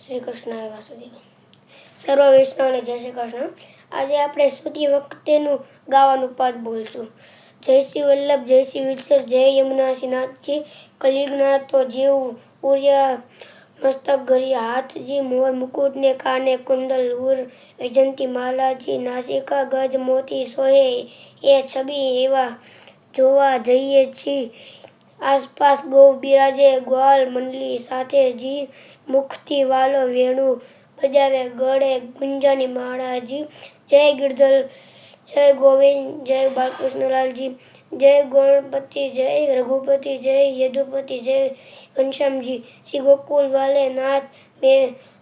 શ્રી કૃષ્ણ વાસુદેવ. સર્વ વૈષ્ણવને જય શ્રી કૃષ્ણ. આજે આપણે સ્તુતિ વખતેનું ગાવાનું પદ બોલશું. જય શ્રી વલ્લભ, જય શ્રી વિઠ્ઠલ, જય યમુનાસી નાથજી. કલિયુગના તો જીવ ઉર્યા મસ્તક ઘરી હાથજી, મોર મુકુટને કાને કુંડલ ઉર, વૈજંતી માલાજી, નાસિકા ગજ મોતી સોહે, એ છબી એવા જોવા જઈએ છીએ. આસપાસ ગૌ બિરાજે ગ્વાલ મંડલી સાથે જી, મુખથી વાલો વેણુ બજાવે ગળે ગુંજાની માળાજી. જય ગિરધર, જય ગોવિંદ, જય બાલકૃષ્ણલાલજી, જય ગણપતિ, જય રઘુપતિ, જય યદુપતિ, જય ઘનશ્यामजी. श्री गोकुल वाले नाथ,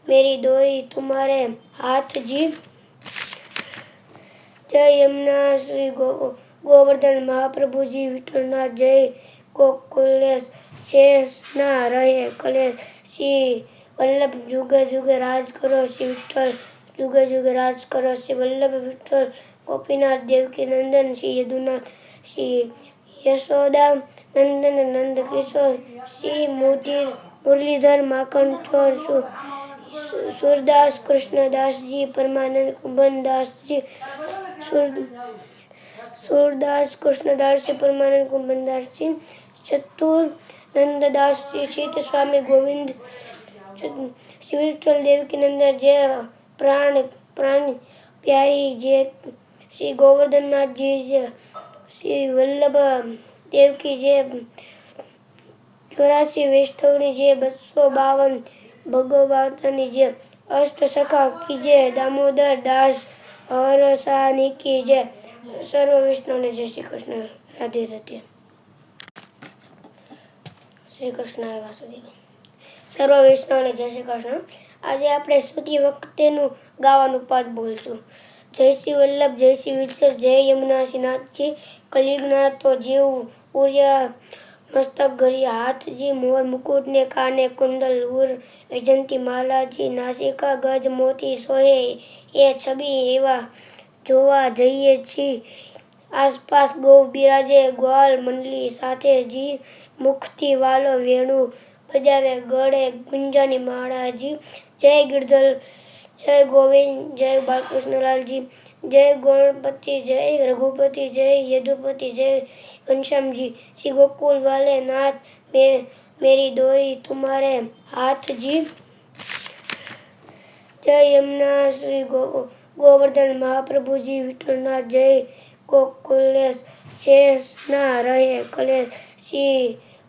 मेरी डोरी तुम्हारे हाथजी. जय यमुना श्री गोवर्धन महाप्रभुजी विठलनाथ, जय गोकुलेश शेष ना रहे कलेश. श्री वल्लभ जुगे जुगे राज करो, श्री विठल जुगे जुगे राज करो. श्री वल्लभ विठल गोपीनाथ देवकी नंदन, श्री यदुनाथ, श्री यशोदा नंदन नंद किशोर, श्री मुरलीधर माखन चोर, सूरदास कृष्णदास जी, परमानंद कुंभन दास जी. सूरदास कृष्णदास जी, परमानंद कुंभन दास जी. चतुर नंददास जी, शीत स्वामी गोविंद, श्री विठल देवकी नंदन, जय प्राण प्राण प्यारी जय. श्री गोवर्धन नाथ जी, जय. श्री वल्लभ देवकी जय. 84 वैष्णवनी जय. 252 भगवंतनी जय. अष्ट सखा की जय. दामोदर दास हरसानी की जय. सर्व वैष्णवने जय श्री कृष्ण. राधे राधे. શ્રી કૃષ્ણ વાસુદેવ. સર્વ વૈષ્ણવને જય શ્રી કૃષ્ણ. આજે આપણે સ્તુતિ વખતેનું ગાવાનું પદ બોલશું. જય શ્રી વલ્લભ, જય શ્રી વિઠ્ઠલ, જય યમુનાસી નાથજી. કલિયુગના તો જીવ ઉર્યા મસ્તક ઘરી હાથજી, મોર મુકુટને કાને કુંડલ ઉર, વૈજંતી માલાજી, નાસિકા ગજ મોતી સોહે, એ છબી એવા જોવા જઈએ છીએ. આસપાસ ગૌ બિરાજે ગ્વાલ મંડલી સાથે જી, મુખથી વાલો વેણુ બજાવે ગળે ગુંજાની માળાજી. જય ગિરધર, જય ગોવિંદ, જય બાલકૃષ્ણલાલજી, જય ગણપતિ, જય રઘુપતિ, જય યદુપતિ, જય घनश्यामजी. श्री गोकुल वाले नाथ, मेरी डोरी तुम्हारे हाथजी. जय यमुना श्री गोवर्धन महाप्रभुजी विठलनाथ, जय गोकुलेश शेष ना रहे कलेश. श्री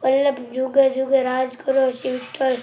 वल्लभ जुगे जुगे राज करो, श्री विठल